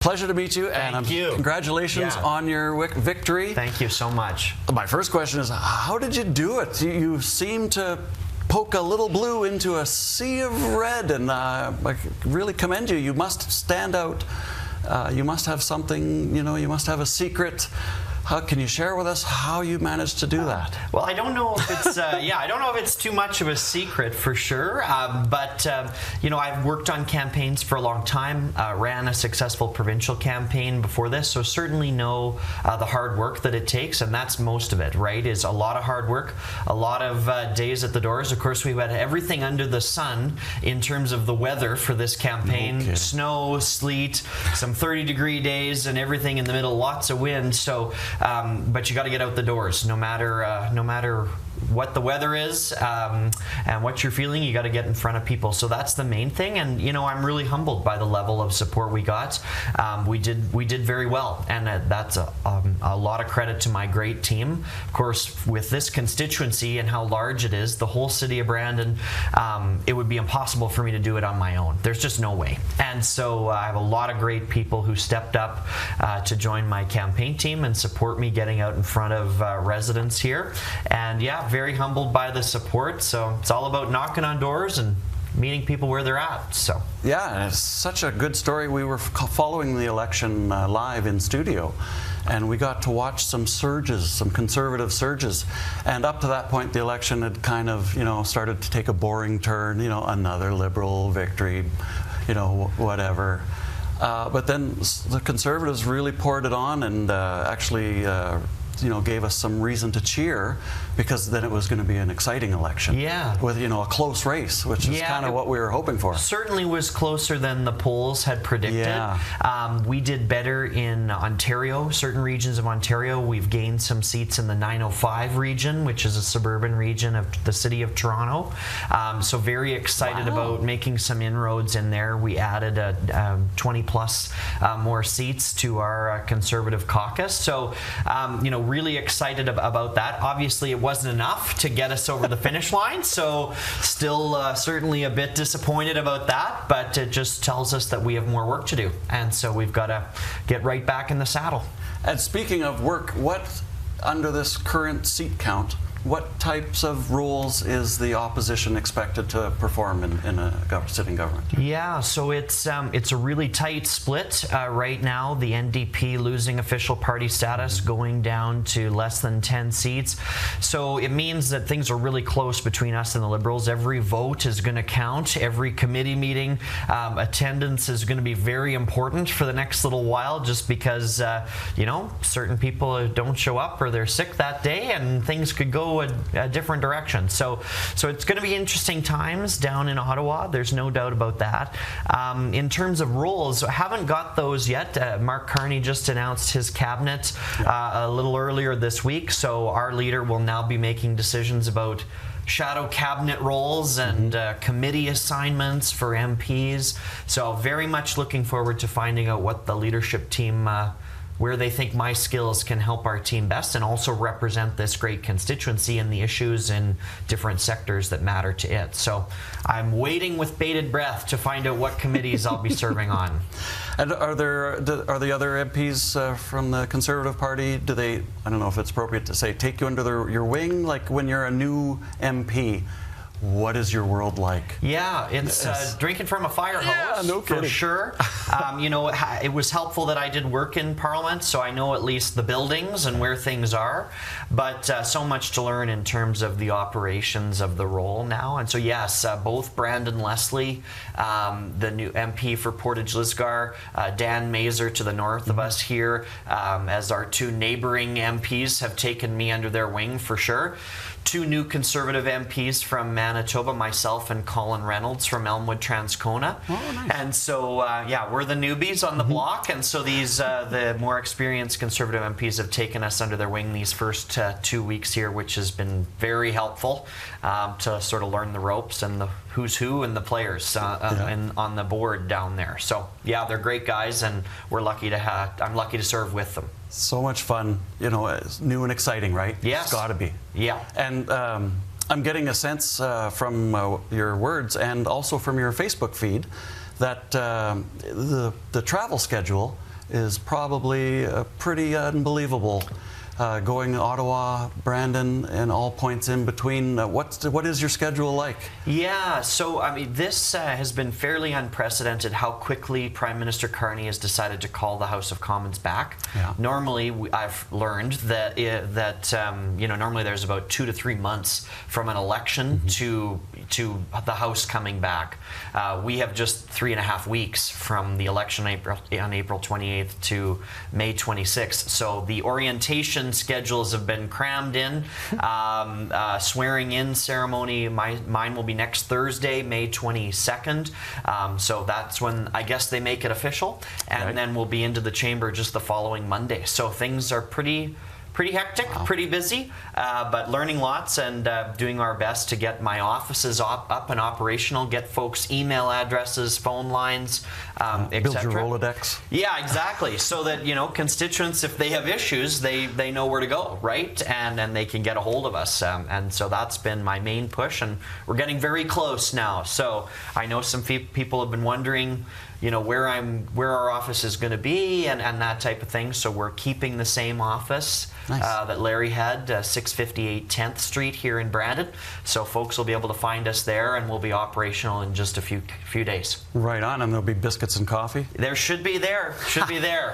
Pleasure to meet you, and congratulations on your victory. Thank you so much. My first question is, how did you do it? You seem to poke a little blue into a sea of red, and I really commend you. You must stand out. You must have something, you must have a secret. Can you share with us how you managed to do that? Well, I don't know if it's I don't know if it's too much of a secret for sure. But I've worked on campaigns for a long time. Ran a successful provincial campaign before this, so certainly know the hard work that it takes, and that's most of it. Right? Is a lot of hard work, a lot of days at the doors. Of course, we've had everything under the sun in terms of the weather for this campaign: snow, sleet, some 30-degree days, and everything in the middle. Lots of wind. So. But you got to get out the doors, no matter what the weather is and what you're feeling. You got to get in front of people. So that's the main thing. And I'm really humbled by the level of support we got. We did very well, and that's a lot of credit to my great team. Of course, with this constituency and how large it is, the whole city of Brandon, it would be impossible for me to do it on my own. There's just no way. And so I have a lot of great people who stepped up to join my campaign team and support me getting out in front of residents here. And very humbled by the support. So it's all about knocking on doors and meeting people where they're at. So and it's such a good story. We were following the election live in studio, and we got to watch some surges, some conservative surges. And up to that point, the election had kind of started to take a boring turn. Another Liberal victory, whatever. But then the Conservatives really poured it on, and actually gave us some reason to cheer, because then it was going to be an exciting election. With a close race, which is kind of what we were hoping for. Certainly was closer than the polls had predicted. We did better in Ontario, certain regions of Ontario. We've gained some seats in the 905 region, which is a suburban region of the city of Toronto. So very excited about making some inroads in there. We added 20 plus more seats to our Conservative caucus. So really excited about that. Obviously, it wasn't enough to get us over the finish line, so still certainly a bit disappointed about that, but it just tells us that we have more work to do, and so we've got to get right back in the saddle. And speaking of work, what, under this current seat count, what types of roles is the opposition expected to perform in a sitting government? So it's a really tight split right now. The NDP losing official party status, going down to less than 10 seats. So it means that things are really close between us and the Liberals. Every vote is going to count. Every committee meeting attendance is going to be very important for the next little while, just because certain people don't show up or they're sick that day, and things could go a different direction. So it's going to be interesting times down in Ottawa. There's no doubt about that. In terms of roles, I haven't got those yet. Mark Carney just announced his cabinet a little earlier this week, so our leader will now be making decisions about shadow cabinet roles and committee assignments for MPs. So very much looking forward to finding out what the leadership team where they think my skills can help our team best, and also represent this great constituency and the issues in different sectors that matter to it. So I'm waiting with bated breath to find out what committees I'll be serving on. And are the other MPs from the Conservative Party, do they, I don't know if it's appropriate to say, take you under your wing? Like when you're a new MP, what is your world like? It's drinking from a fire hose, for sure. It was helpful that I did work in Parliament, so I know at least the buildings and where things are, but so much to learn in terms of the operations of the role now. And so yes, both Brandon Leslie, the new MP for Portage Lisgar, Dan Mazur to the north of us here, as our two neighboring MPs, have taken me under their wing for sure. Two new Conservative MPs from Manitoba, myself and Colin Reynolds from Elmwood Transcona. And so, we're the newbies on the block, and so these the more experienced Conservative MPs have taken us under their wing these first 2 weeks here, which has been very helpful to sort of learn the ropes and the who's who and the players on the board down there. So they're great guys, and I'm lucky to serve with them. So much fun, it's new and exciting, right? Yes. It's got to be. Yeah. And I'm getting a sense from your words and also from your Facebook feed that the travel schedule is probably pretty unbelievable. Going Ottawa, Brandon, and all points in between. What is your schedule like? Yeah, so I mean, this has been fairly unprecedented how quickly Prime Minister Carney has decided to call the House of Commons back. Yeah. Normally, I've learned that normally there's about 2 to 3 months from an election to the House coming back. We have just 3.5 weeks from the election on April 28th to May 26th. So the orientation schedules have been crammed in. Swearing in ceremony, mine will be next Thursday, May 22nd. So that's when I guess they make it official, and then we'll be into the chamber just the following Monday. So things are pretty hectic, pretty busy, but learning lots and doing our best to get my offices up and operational, get folks' email addresses, phone lines, etc. Build your Rolodex. Yeah, exactly. So that, constituents, if they have issues, they know where to go, right? And they can get a hold of us. And so that's been my main push, and we're getting very close now. So I know some people have been wondering, where our office is going to be and that type of thing. So we're keeping the same office that Larry had, 658 10th Street here in Brandon. So folks will be able to find us there, and we'll be operational in just a few days. Right on, and there'll be biscuits and coffee? There should be there.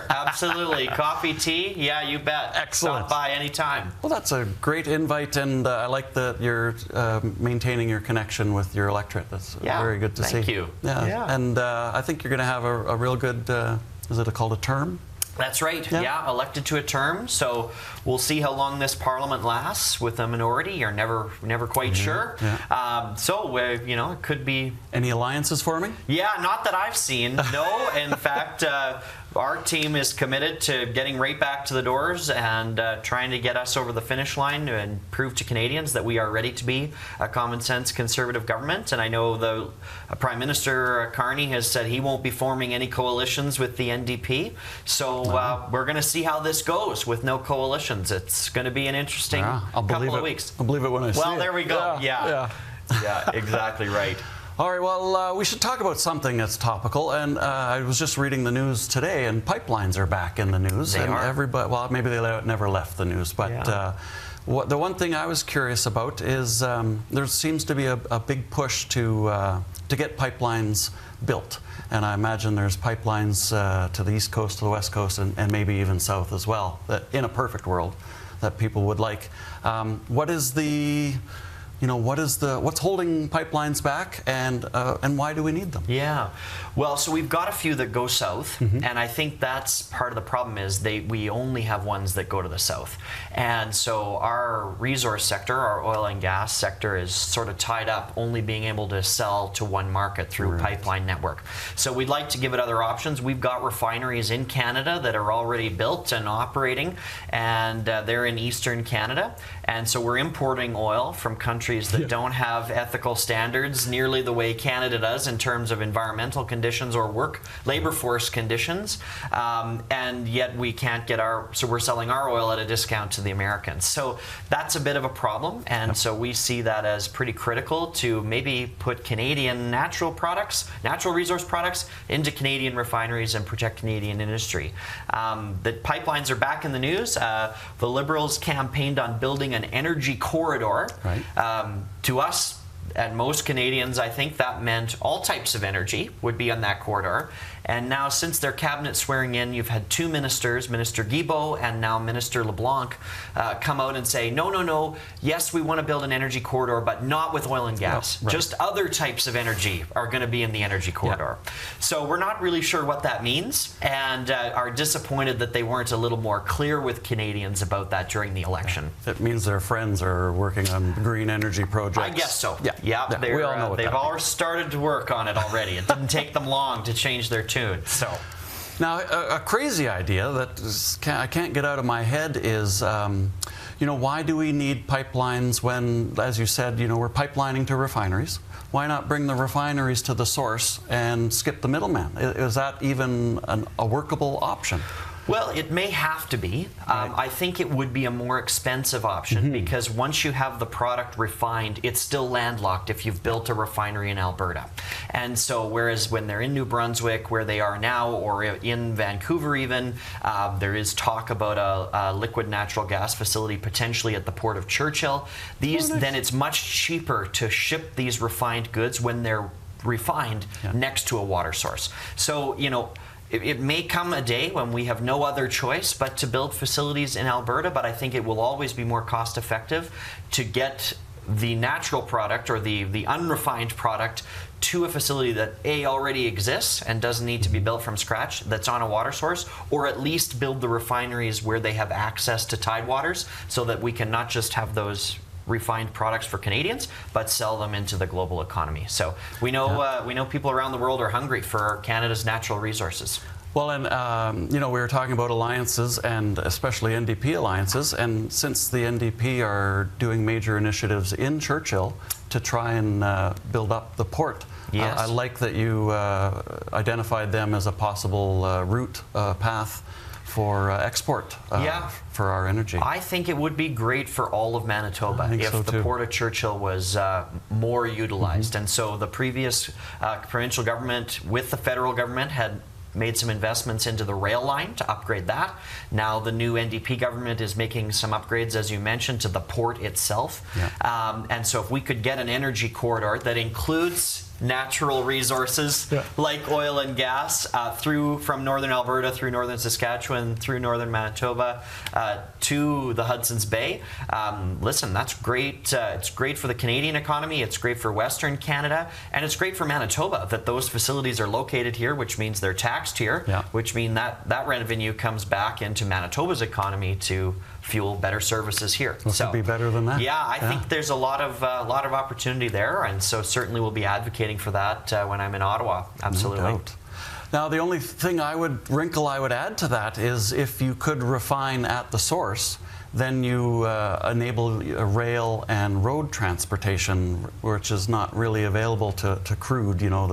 Absolutely. Coffee, tea, yeah, you bet. Excellent. Stop by anytime. Well, that's a great invite, and I like that you're maintaining your connection with your electorate. That's very good to see. Thank you. Yeah. And I think you're going to have a real good, is it called a term? That's right. Yeah, elected to a term. So we'll see how long this Parliament lasts with a minority. You're never quite sure. Yeah. It could be. Any alliances forming? Yeah, not that I've seen. No. In fact, our team is committed to getting right back to the doors and trying to get us over the finish line and prove to Canadians that we are ready to be a common sense conservative government. And I know the Prime Minister Carney has said he won't be forming any coalitions with the NDP. So we're going to see how this goes with no coalitions. It's going to be an interesting couple of weeks. I'll believe it when I see it. Well, there we go. Yeah, exactly right. All right, well, we should talk about something that's topical. And I was just reading the news today, and pipelines are back in the news. They are. Everybody, well, maybe they never left the news, but the one thing I was curious about is there seems to be a big push to get pipelines built. And I imagine there's pipelines to the East Coast, to the West Coast, and maybe even south as well, that in a perfect world, that people would like. What's holding pipelines back, and why do we need them? Yeah, well, so we've got a few that go south, and I think that's part of the problem is we only have ones that go to the south. And so our resource sector, our oil and gas sector, is sort of tied up, only being able to sell to one market through pipeline network. So we'd like to give it other options. We've got refineries in Canada that are already built and operating, and they're in Eastern Canada. And so we're importing oil from countries that don't have ethical standards nearly the way Canada does in terms of environmental conditions or labor force conditions, and yet we can't get so we're selling our oil at a discount to the Americans. So that's a bit of a problem, and so we see that as pretty critical to maybe put Canadian natural resource products into Canadian refineries and protect Canadian industry. The pipelines are back in the news. The Liberals campaigned on building an energy corridor. To us, and most Canadians, I think that meant all types of energy would be on that corridor. And now, since their cabinet swearing in, you've had two ministers, Minister Guilbeault and now Minister LeBlanc, come out and say, no, yes, we want to build an energy corridor, but not with oil and gas. Just other types of energy are going to be in the energy corridor. So we're not really sure what that means, and are disappointed that they weren't a little more clear with Canadians about that during the election. It means their friends are working on green energy projects. I guess so. Yeah. We all know what they've that all means. started to work on it already. It didn't take them long to change their tune. So, now a crazy idea that I can't get out of my head is, why do we need pipelines when, as you said, we're pipelining to refineries? Why not bring the refineries to the source and skip the middleman? Is that even a workable option? Well, it may have to be. I think it would be a more expensive option because once you have the product refined, it's still landlocked if you've built a refinery in Alberta. And so whereas when they're in New Brunswick, where they are now, or in Vancouver even, there is talk about a liquid natural gas facility potentially at the Port of Churchill. Then it's much cheaper to ship these refined goods when they're refined next to a water source. So, you know, it may come a day when we have no other choice but to build facilities in Alberta, but I think it will always be more cost effective to get the natural product or the unrefined product to a facility that already exists and doesn't need to be built from scratch, that's on a water source, or at least build the refineries where they have access to tidewaters, so that we can not just have those refined products for Canadians, but sell them into the global economy. So we know people around the world are hungry for Canada's natural resources. Well, and you know, we were talking about alliances, and especially NDP alliances, and since the NDP are doing major initiatives in Churchill to try and build up the port, yes. I like that you identified them as a possible route path for export for our energy. I think it would be great for all of Manitoba if the Port of Churchill was more utilized. And so the previous provincial government with the federal government had made some investments into the rail line to upgrade that. Now the new NDP government is making some upgrades, as you mentioned, to the port itself. And so if we could get an energy corridor that includes natural resources like oil and gas from northern Alberta through northern Saskatchewan through northern Manitoba to the Hudson's Bay. Listen, that's great. It's great for the Canadian economy. It's great for Western Canada, and it's great for Manitoba that those facilities are located here, which means they're taxed here, which means that revenue comes back into Manitoba's economy to fuel better services here. Well, so be better than that. Yeah, I think there's a lot of opportunity there, and so certainly we'll be advocating for that when I'm in Ottawa. Absolutely. No doubt. Now, the only thing I would add to that is if you could refine at the source, then you enable rail and road transportation, which is not really available to crude. You know,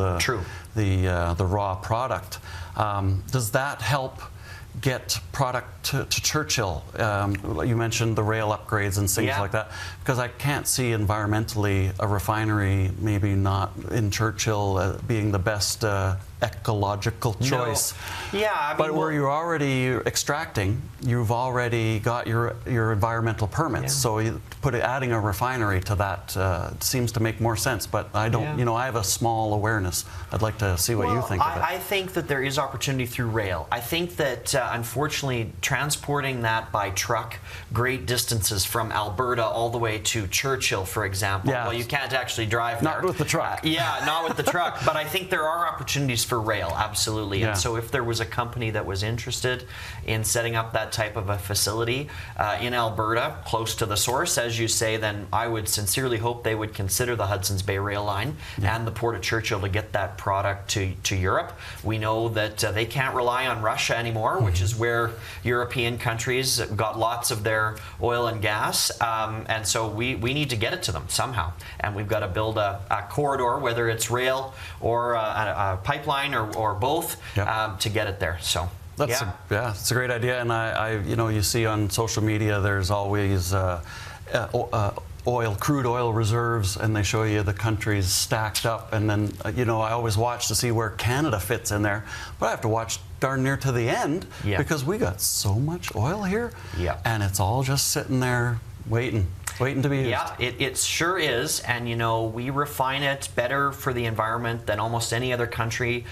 the raw product. Does that help get product to Churchill? You mentioned the rail upgrades and things like that, because I can't see environmentally a refinery maybe not in Churchill being the best ecological choice. No. Yeah, I mean, but where you're already extracting, you've already got your environmental permits. So adding a refinery to that seems to make more sense. But I don't, you know, I have a small awareness. I'd like to see what you think of it. I think that there is opportunity through rail. I think that unfortunately transporting that by truck great distances from Alberta all the way to Churchill, for example. Well, you can't actually drive there. Not with the truck. Not with the truck. But I think there are opportunities for rail, absolutely. And so if there was a company that was interested in setting up that type of a facility in Alberta, close to the source, as you say, then I would sincerely hope they would consider the Hudson's Bay Rail Line and the Port of Churchill to get that product to Europe. We know that they can't rely on Russia anymore, which is where European countries got lots of their oil and gas. And so we need to get it to them somehow. And we've got to build a corridor, whether it's rail or a pipeline or both, to get it there. So it's a great idea. And I you know, you see on social media there's always crude oil reserves, and they show you the countries stacked up, and then you know, I always watch to see where Canada fits in there, but I have to watch darn near to the end because we got so much oil here, and it's all just sitting there waiting to be used. Yeah, it sure is. And you know, we refine it better for the environment than almost any other country.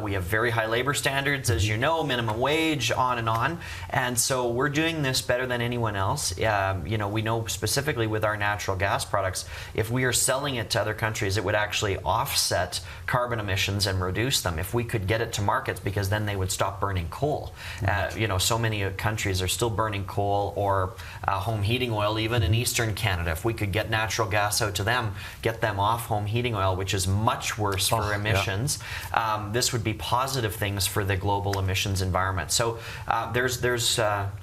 We have very high labor standards, as you know, minimum wage, on and on. And so we're doing this better than anyone else. You know, we know specifically with our natural gas products, if we are selling it to other countries, it would actually offset carbon emissions and reduce them if we could get it to markets, because then they would stop burning coal. You know, so many countries are still burning coal or home heating oil, even in Eastern Canada. If we could get natural gas out to them, get them off home heating oil, which is much worse for emissions, this would be positive things for the global emissions environment. So there's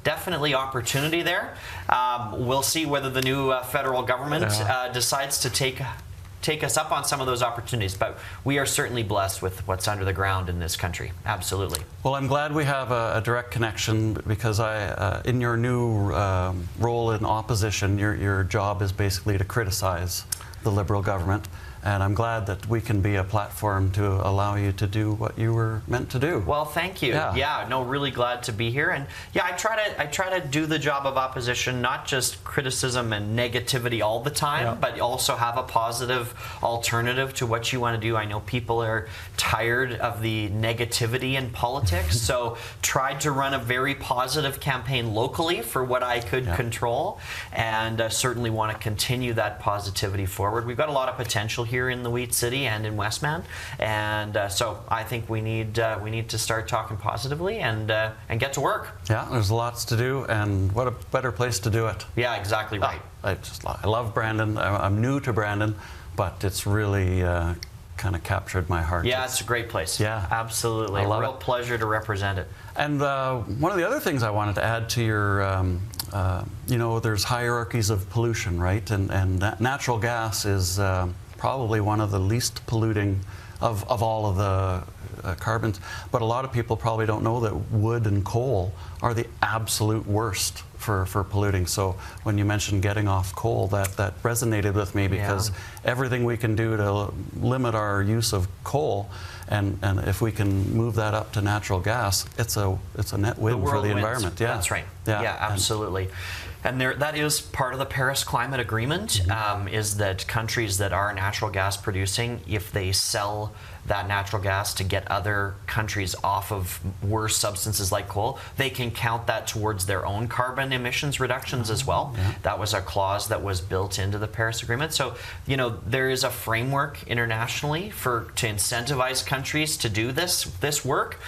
definitely opportunity there. We'll see whether the new federal government decides to take us up on some of those opportunities, but we are certainly blessed with what's under the ground in this country. Absolutely. Well, I'm glad we have a direct connection, because in your new role in opposition, your job is basically to criticize the Liberal government, And I'm glad that we can be a platform to allow you to do what you were meant to do. Well, thank you. Yeah, no, really glad to be here. And yeah, I try to do the job of opposition, not just criticism and negativity all the time, but also have a positive alternative to what you want to do. I know people are tired of the negativity in politics, so tried to run a very positive campaign locally for what I could control, and certainly want to continue that positivity forward. We've got a lot of potential here in the Wheat City and in Westman, and so I think we need to start talking positively and get to work. Yeah, there's lots to do, and what a better place to do it. Yeah, exactly right. I love Brandon. I'm new to Brandon, but it's really kind of captured my heart. Yeah, it's a great place. Yeah, absolutely. A real pleasure to represent it. And one of the other things I wanted to add to your, you know, there's hierarchies of pollution, right? And natural gas is probably one of the least polluting of all of the carbons. But a lot of people probably don't know that wood and coal are the absolute worst for polluting. So when you mentioned getting off coal, that resonated with me, because everything we can do to limit our use of coal, and if we can move that up to natural gas, it's a net win for the environment. Yeah, that's right. Yeah, absolutely. And that is part of the Paris Climate Agreement, is that countries that are natural gas producing, if they sell that natural gas to get other countries off of worse substances like coal, they can count that towards their own carbon emissions reductions as well. That was a clause that was built into the Paris Agreement. So, you know, there is a framework internationally to incentivize countries to do this work.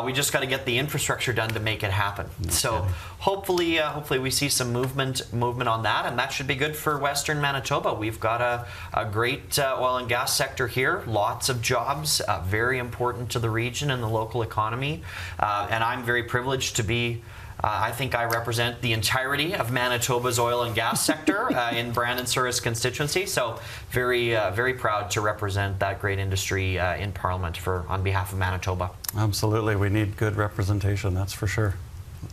We just got to get the infrastructure done to make it happen. So hopefully we see some movement on that, and that should be good for Western Manitoba. We've got a great oil and gas sector here, lots of jobs, very important to the region and the local economy, and I'm very privileged to be I think I represent the entirety of Manitoba's oil and gas sector in Brandon-Souris constituency, so very proud to represent that great industry in Parliament on behalf of Manitoba. Absolutely, we need good representation, that's for sure.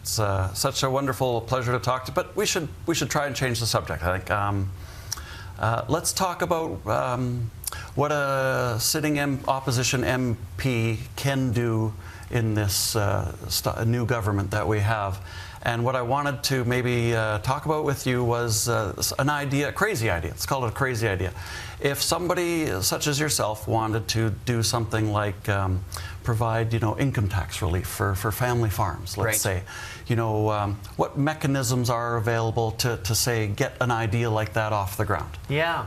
It's such a wonderful pleasure to talk to, but we should try and change the subject, I think. Let's talk about what a sitting opposition MP can do in this new government that we have. And what I wanted to maybe talk about with you was an idea, a crazy idea. Let's call it a crazy idea. If somebody such as yourself wanted to do something like provide, you know, income tax relief for family farms, let's say, you know, what mechanisms are available to say get an idea like that off the ground? Yeah.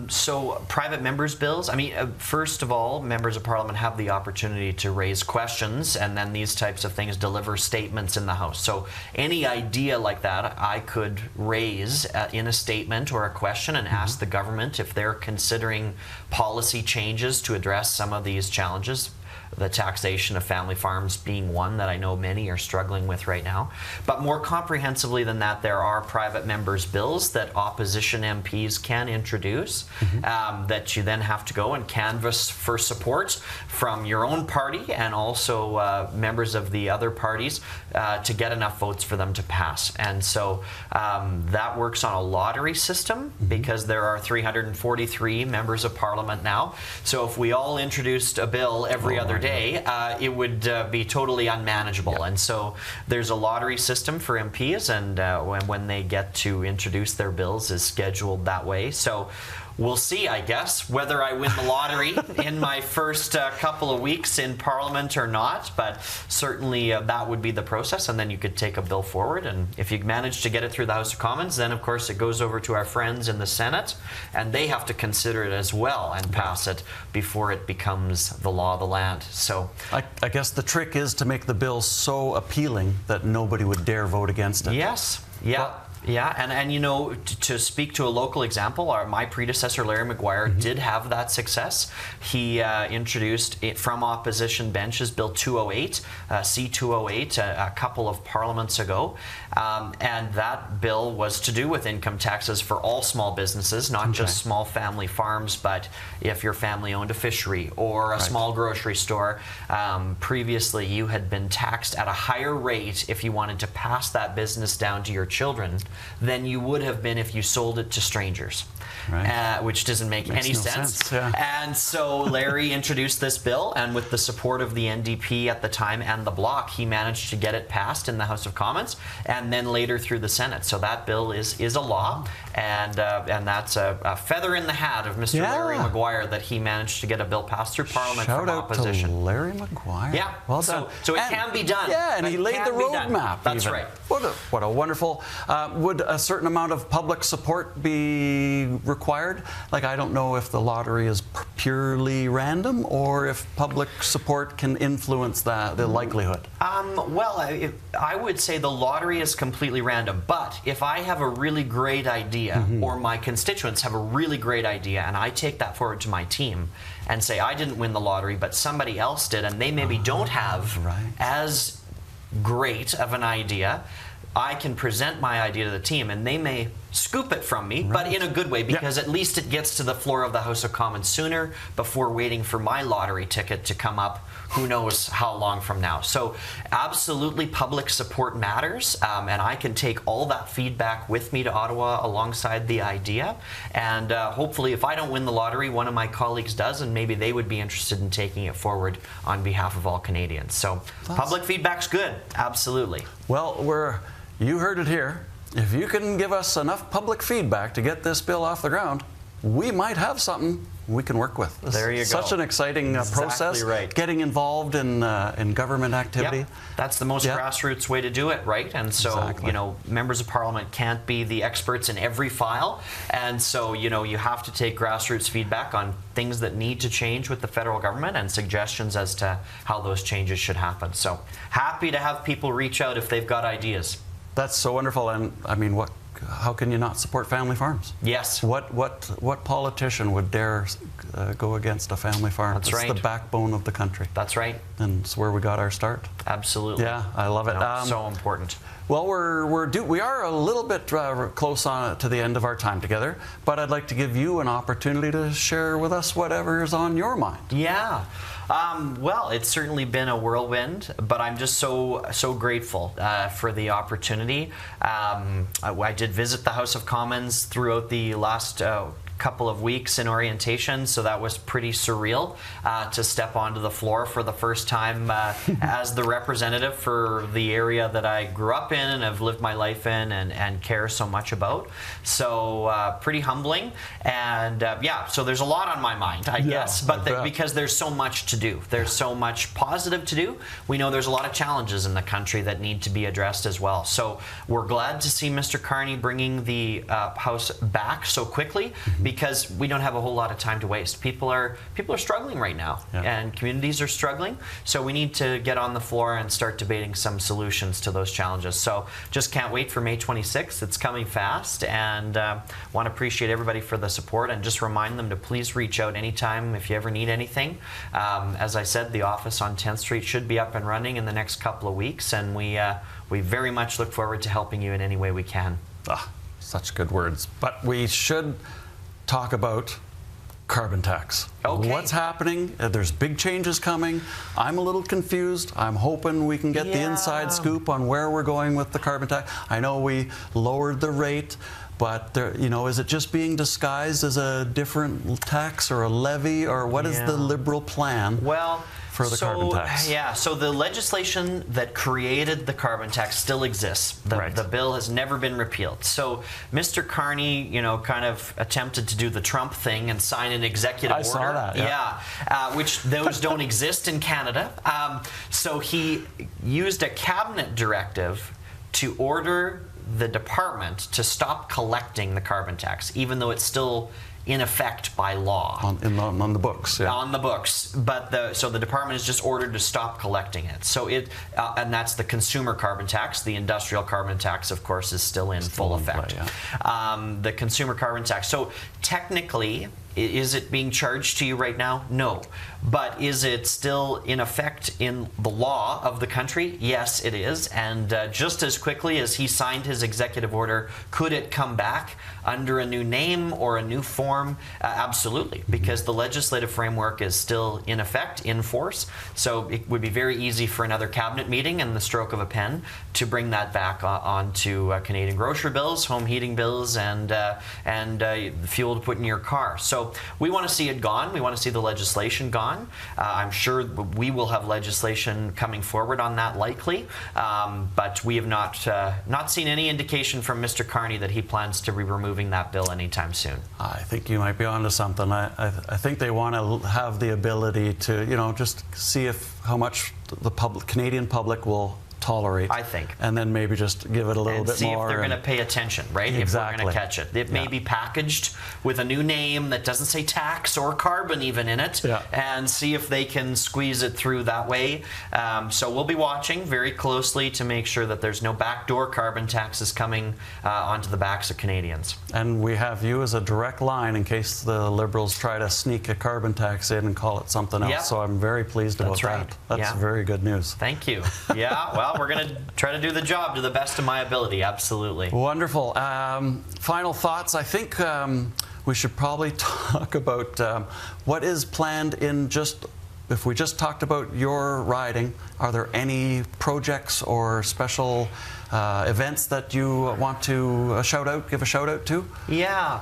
So private members' bills, I mean, first of all, members of Parliament have the opportunity to raise questions, and then these types of things deliver statements in the House. So any idea like that I could raise in a statement or a question and ask the government if they're considering policy changes to address some of these challenges. The taxation of family farms being one that I know many are struggling with right now. But more comprehensively than that, there are private members' bills that opposition MPs can introduce that you then have to go and canvass for support from your own party and also members of the other parties to get enough votes for them to pass. And so that works on a lottery system because there are 343 members of Parliament now. So if we all introduced a bill every other day, it would be totally unmanageable. And so there's a lottery system for MPs, and when they get to introduce their bills is scheduled that way. So we'll see, I guess, whether I win the lottery in my first couple of weeks in Parliament or not, but certainly that would be the process, and then you could take a bill forward, and if you manage to get it through the House of Commons, then of course it goes over to our friends in the Senate, and they have to consider it as well and pass it before it becomes the law of the land. So I guess the trick is to make the bill so appealing that nobody would dare vote against it. Yes, yeah. Yeah, and you know, to speak to a local example, my predecessor Larry Maguire did have that success. He introduced it from opposition benches, Bill 208, C208, a couple of parliaments ago, and that bill was to do with income taxes for all small businesses, not just small family farms, but if your family owned a fishery or a small grocery store. Previously, you had been taxed at a higher rate if you wanted to pass that business down to your children than you would have been if you sold it to strangers. Right. Which doesn't make Makes any no sense. yeah. And so Larry introduced this bill, and with the support of the NDP at the time and the Bloc, he managed to get it passed in the House of Commons, and then later through the Senate. So that bill is a law, and that's a feather in the hat of Mr. Yeah. Larry Maguire that he managed to get a bill passed through Parliament Shout from out opposition. to Larry Maguire. Yeah, well done. So it can be done. Yeah, and he It laid can the be done. roadmap. That's even. right. What a wonderful. Would a certain amount of public support be required? Like, I don't know if the lottery is purely random or if public support can influence the likelihood. Well, I would say the lottery is completely random. But if I have a really great idea, or my constituents have a really great idea, and I take that forward to my team and say, I didn't win the lottery, but somebody else did, and they maybe don't have as great of an idea, I can present my idea to the team, and they may scoop it from me, but in a good way, because at least it gets to the floor of the House of Commons sooner before waiting for my lottery ticket to come up who knows how long from now. So absolutely public support matters, and I can take all that feedback with me to Ottawa alongside the idea, and hopefully if I don't win the lottery, one of my colleagues does, and maybe they would be interested in taking it forward on behalf of all Canadians. So public feedback's good, absolutely. Well, you heard it here. If you can give us enough public feedback to get this bill off the ground, we might have something we can work with. There you go. Such an exciting process. Right. Getting involved in government activity. Yep. That's the most grassroots way to do it, right? And so, you know, members of Parliament can't be the experts in every file, and so, you know, you have to take grassroots feedback on things that need to change with the federal government and suggestions as to how those changes should happen. So happy to have people reach out if they've got ideas. That's so wonderful, and I mean, how can you not support family farms? Yes. What politician would dare go against a family farm? That's right. It's the backbone of the country. That's right. And it's where we got our start. Absolutely. Yeah, I love it. So important. Well, we are a little bit close to the end of our time together, but I'd like to give you an opportunity to share with us whatever is on your mind. Yeah. Well, it's certainly been a whirlwind, but I'm just so grateful for the opportunity. I did visit the House of Commons throughout the last couple of weeks in orientation, so that was pretty surreal to step onto the floor for the first time as the representative for the area that I grew up in and have lived my life in and care so much about. So pretty humbling, and so there's a lot on my mind, I guess, but because there's so much to do. There's so much positive to do. We know there's a lot of challenges in the country that need to be addressed as well. So we're glad to see Mr. Carney bringing the House back so quickly, because we don't have a whole lot of time to waste. People are struggling right now, and communities are struggling. So we need to get on the floor and start debating some solutions to those challenges. So just can't wait for May 26th. It's coming fast, and want to appreciate everybody for the support, and just remind them to please reach out anytime if you ever need anything. As I said, the office on 10th Street should be up and running in the next couple of weeks, and we very much look forward to helping you in any way we can. Such good words. But we should talk about carbon tax. Okay. What's happening? There's big changes coming. I'm a little confused. I'm hoping we can get the inside scoop on where we're going with the carbon tax. I know we lowered the rate, but is it just being disguised as a different tax or a levy, or what is the Liberal plan? Well, for the carbon tax. Yeah, so the legislation that created the carbon tax still exists. The bill has never been repealed. So Mr. Carney, kind of attempted to do the Trump thing and sign an executive order. I saw that, which those don't exist in Canada. So he used a cabinet directive to order the department to stop collecting the carbon tax, even though it's still in effect by law. On the books, yeah. On the books, but so the department is just ordered to stop collecting it. So and that's the consumer carbon tax. The industrial carbon tax, of course, is still in full effect. Play, the consumer carbon tax. So technically, Is it being charged to you right now? No. But is it still in effect in the law of the country? Yes, it is. And just as quickly as he signed his executive order, could it come back under a new name or a new form? Absolutely, because the legislative framework is still in effect, in force. So it would be very easy for another cabinet meeting and the stroke of a pen to bring that back onto Canadian grocery bills, home heating bills, and fuel to put in your car. So we want to see it gone. We want to see the legislation gone. I'm sure we will have legislation coming forward on that likely, but we have not seen any indication from Mr. Carney that he plans to be removing that bill anytime soon. I think you might be onto something. I think they want to have the ability to, just see how much the Canadian public will tolerate. I think. And then maybe just give it a little bit see more. If they're going to pay attention, right? Exactly. If we're going to catch it. It may be packaged with a new name that doesn't say tax or carbon even in it, and see if they can squeeze it through that way. So we'll be watching very closely to make sure that there's no backdoor carbon taxes coming onto the backs of Canadians. And we have you as a direct line in case the Liberals try to sneak a carbon tax in and call it something else. Yep. So I'm very pleased about right. that. That's very good news. Thank you. Yeah, well, we're going to try to do the job to the best of my ability. Absolutely. Wonderful. Final thoughts. I think we should probably talk about what is planned if we just talked about your riding, are there any projects or special events that you want to give a shout out to? Yeah.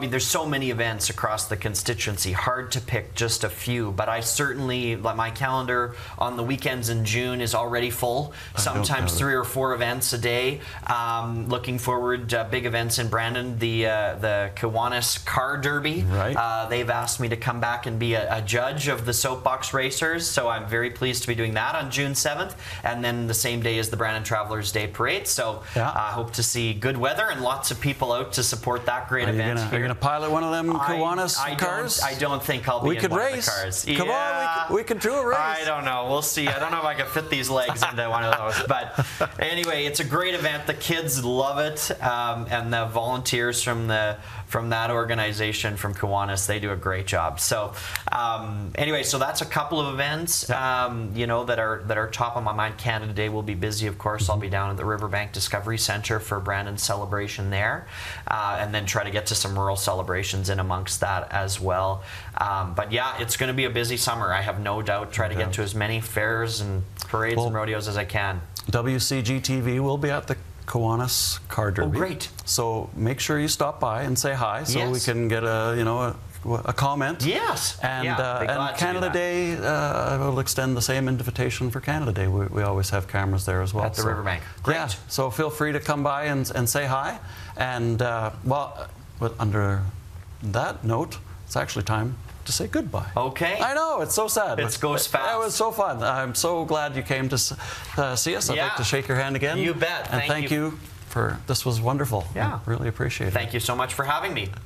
There's so many events across the constituency, hard to pick just a few, but I certainly, my calendar on the weekends in June is already full, sometimes 3 or 4 events a day. Looking forward to big events in Brandon, the Kiwanis Car Derby. Right. They've asked me to come back and be a judge of the Soapbox Racers, so I'm very pleased to be doing that on June 7th, and then the same day as the Brandon Travelers Day Parade, so I hope to see good weather and lots of people out to support that great event. Are you going to pilot one of them Kiwanis cars? I don't think I'll be in one of the cars. Come on, we can do a race. I don't know. We'll see. I don't know if I can fit these legs into one of those. But anyway, it's a great event. The kids love it, and the volunteers from that organization from Kiwanis, they do a great job. So anyway, so that's a couple of events that are top of my mind. Canada Day will be busy, of course. I'll be down at the Riverbank Discovery Center for Brandon's celebration there, and then try to get to some rural celebrations in amongst that as well. But yeah, it's going to be a busy summer. I have no doubt. Try to get to as many fairs and parades and rodeos as I can. WCG-TV will be at the Kiwanis Car Derby. Oh, great. So make sure you stop by and say hi so we can get a comment. Yes. And, and Canada Day, I will extend the same invitation for Canada Day. We always have cameras there as well. At the Riverbank. Great. Yeah, so feel free to come by and say hi. And, but under that note, it's actually time to say goodbye. Okay. I know, it's so sad. It goes fast. It was so fun. I'm so glad you came to see us. I'd like to shake your hand again. You bet. And thank you for, this was wonderful. Yeah. I really appreciate it. Thank you so much for having me.